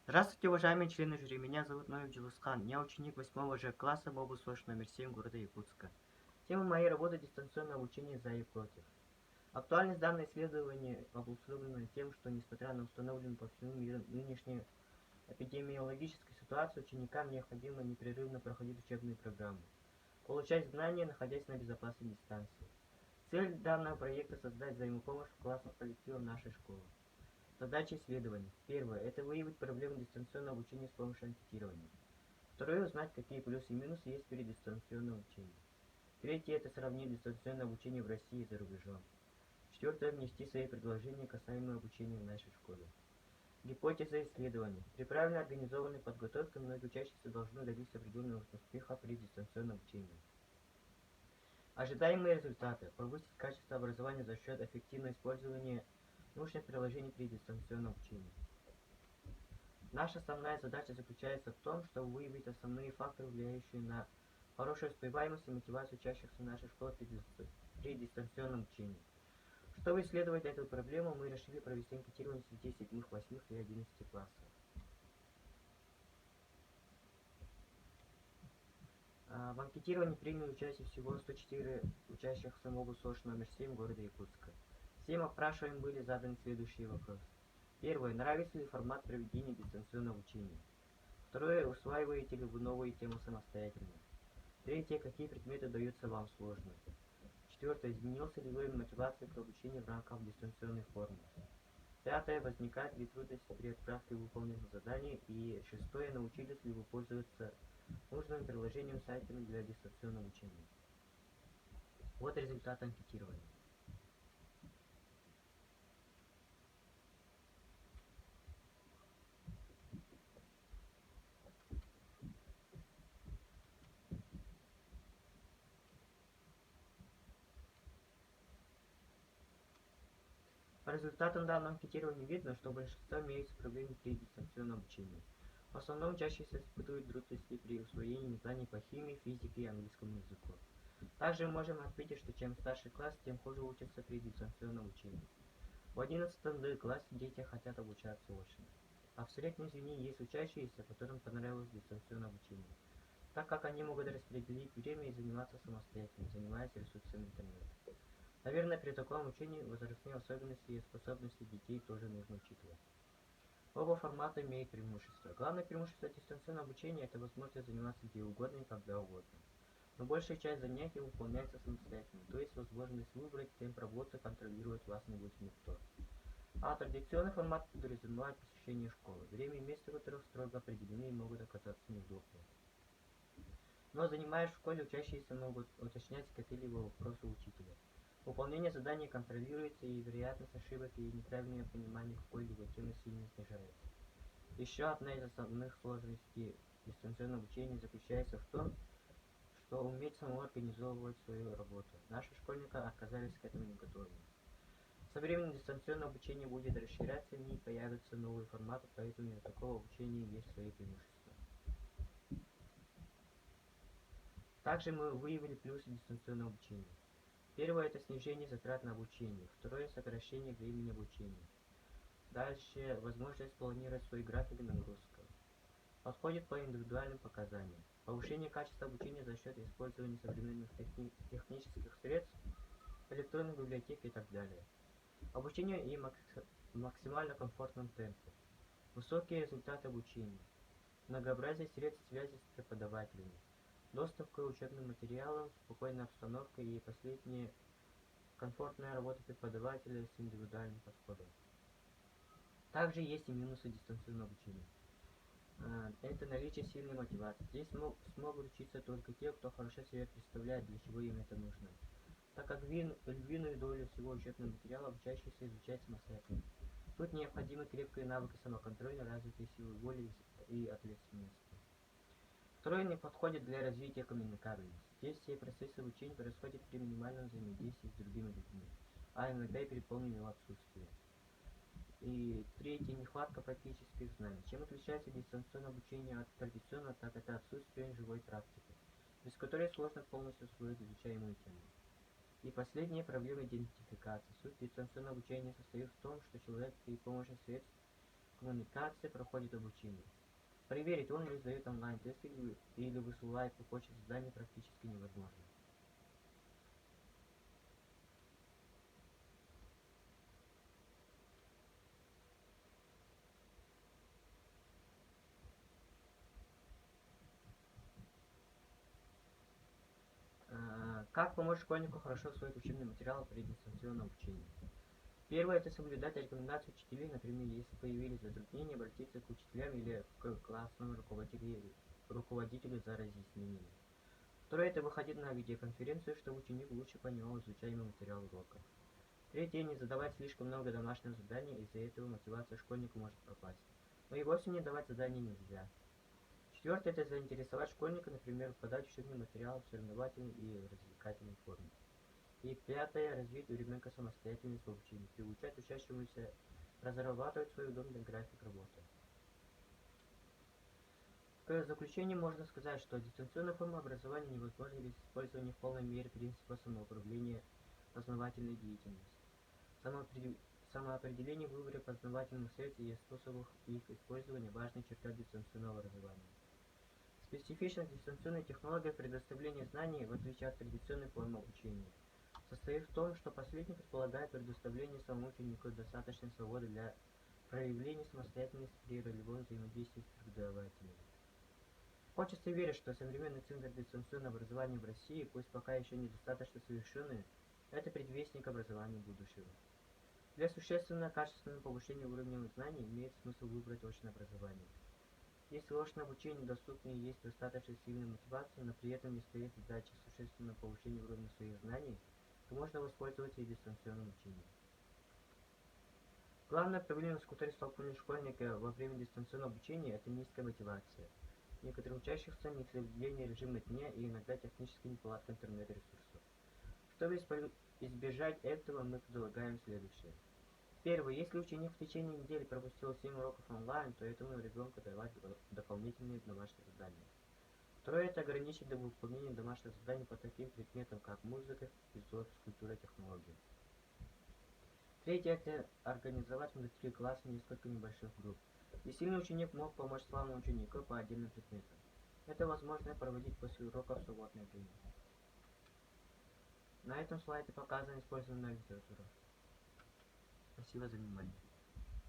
Здравствуйте, уважаемые члены жюри. Меня зовут Ноев Джилускан. Я ученик 8 Ж класса МОБУ-СОЖ номер 7 города Якутска. Тема моей работы — дистанционное обучение за и против. Актуальность данного исследования обусловлена тем, что несмотря на установленную по всему миру нынешнюю эпидемиологическую ситуацию, ученикам необходимо непрерывно проходить учебные программы, получать знания, находясь на безопасной дистанции. Цель данного проекта — создать взаимопомощь в классных коллективах нашей школы. Задача исследования. Первое — это выявить проблему дистанционного обучения с помощью анкетирования. Второе — узнать, какие плюсы и минусы есть перед дистанционным обучением. Третье — это сравнить дистанционное обучение в России и за рубежом. Четвертое — внести свои предложения, касаемые обучения в нашей школе. Гипотеза исследования. При правильно организованной подготовке многие учащиеся должны добиться определенного успеха при дистанционном обучении. Ожидаемые результаты. Повысить качество образования за счет эффективного использования научных приложений при дистанционном обучении. Наша основная задача заключается в том, чтобы выявить основные факторы, влияющие на хорошую успеваемость и мотивацию учащихся нашей школы при дистанционном учении. Чтобы исследовать эту проблему, мы решили провести анкетирование среди 7, 8 и 11 классов. В анкетировании приняли участие всего 104 учащихся МОБУ-СОЖ номер 7 города Якутска. Всем опрашиваемым были заданы следующие вопросы. Первое. Нравится ли формат проведения дистанционного обучения? Второе. Усваиваете ли вы новые темы самостоятельно? Третье. Какие предметы даются вам сложно? Четвертое. Изменился ли вы мотивация к обучению в рамках дистанционной формы? Пятое. Возникают ли трудности при отправке выполненных заданий? И шестое. Научились ли вы пользоваться нужными приложениями сайтами для дистанционного обучения? Вот результат анкетирования. По результатам данного анкетирования видно, что большинство имеются проблемы при дистанционном обучении. В основном учащиеся испытывают трудности при усвоении знаний по химии, физике и английскому языку. Также мы можем отметить, что чем старше класс, тем хуже учатся при дистанционном обучении. В 11 классе дети хотят обучаться очно. А в среднем звене есть учащиеся, которым понравилось дистанционное обучение, так как они могут распределить время и заниматься самостоятельно, занимаясь ресурсами интернета. Наверное, при таком учении возрастные особенности и способности детей тоже нужно учитывать. Оба формата имеют преимущества. Главное преимущество дистанционного обучения — это возможность заниматься где угодно и когда угодно. Но большая часть занятий выполняется самостоятельно, то есть возможность выбрать темп работы, контролировать вас не будет никто. А традиционный формат подразумевает посещение школы, время и место которых строго определены и могут оказаться неудобными. Но занимаясь в школе, учащиеся могут уточнять какие-либо вопросы учителя. Выполнение заданий контролируется, и вероятность ошибок и неправильное понимание какой-либо темы сильно снижается. Еще одна из основных сложностей дистанционного обучения заключается в том, что уметь самому организовывать свою работу. Наши школьники оказались к этому не готовы. Со временем дистанционное обучение будет расширяться, и появятся новые форматы, поэтому у такого обучения есть свои преимущества. Также мы выявили плюсы дистанционного обучения. Первое — это снижение затрат на обучение. Второе — сокращение времени обучения. Дальше возможность планировать свой график и нагрузку. Подходит по индивидуальным показаниям. Повышение качества обучения за счет использования современных технических средств, электронных библиотек и так далее. Обучение и максимально комфортном темпе. Высокие результаты обучения. Многообразие средств связи с преподавателями. Доступ к учебным материалам, спокойная обстановка и последнее — комфортная работа преподавателя с индивидуальным подходом. Также есть и минусы дистанционного обучения. Это наличие сильной мотивации. Здесь смогут учиться только те, кто хорошо себе представляет, для чего им это нужно, так как львиную долю всего учебного материала обучающиеся изучать самостоятельно. Тут необходимы крепкие навыки самоконтроля, развитые силы воли и ответственности. Второе — не подходит для развития коммуникабельности. Здесь все процессы обучения происходят при минимальном взаимодействии с другими людьми, а иногда и при полном его отсутствии. И третье — нехватка практических знаний. Чем отличается дистанционное обучение от традиционного, так это отсутствие живой практики, без которой сложно полностью усвоить изучаемую тему. И последняя — проблема идентификации. Суть дистанционного обучения состоит в том, что человек при помощи средств коммуникации проходит обучение. Проверить, он ли сдает онлайн-тесты или высылает по почте задания, практически невозможно. Как помочь школьнику хорошо усвоить учебный материал при дистанционном обучении? Первое — это соблюдать рекомендации учителей. Например, если появились затруднения, обратиться к учителям или к классному руководителю за разъяснением. Второе — это выходить на видеоконференцию, чтобы ученик лучше понимал изучаемый материал урока. Третье — не задавать слишком много домашних заданий, из-за этого мотивация школьника может пропасть. Но и вовсе не давать заданий нельзя. Четвертое — это заинтересовать школьника, например, подать учебный материал в соревновательной и развлекательной форме. И пятое — развить у ребенка самостоятельность в обучении, приучать учащемуся разрабатывать свой удобный график работы. В заключение можно сказать, что дистанционная форма образования невозможна без использования в полной мере принципа самоуправления познавательной деятельности. Самоопределение в выборе познавательных средств и способов их использования — важная черта дистанционного образования. Специфичность дистанционной технологии предоставления знаний, в отличие от традиционной формы обучения, состоит в том, что последний предполагает предоставление самому ученику достаточной свободы для проявления самостоятельности при ролевом взаимодействии с преподавателем. Хочется верить, что современный центр дистанционного образования в России, пусть пока еще недостаточно совершенный, это предвестник образования будущего. Для существенного качественного повышения уровня знаний имеет смысл выбрать очное образование. Если очное обучение доступно и есть достаточно сильная мотивация, но при этом не стоит задача существенного повышения уровня своих знаний, то можно воспользоваться и дистанционным учением. Главная проблема, с которой столкнулись школьники во время дистанционного обучения, это низкая мотивация. Некоторым учащихся несоблюдение режима дня и иногда техническая неполадка интернет-ресурсов. Чтобы избежать этого, мы предлагаем следующее. Первое. Если ученик в течение недели пропустил 7 уроков онлайн, то этому ребенку давать дополнительные домашние задания. Второе — это ограничить выполнение домашних заданий по таким предметам, как музыка, физкультура, физкультура, технологии. Третье — это организовать внутри класса несколько небольших групп. И сильный ученик мог помочь слабому ученику по отдельным предметам. Это возможно проводить после урока в свободное время. На этом слайде показана использованная литература. Спасибо за внимание.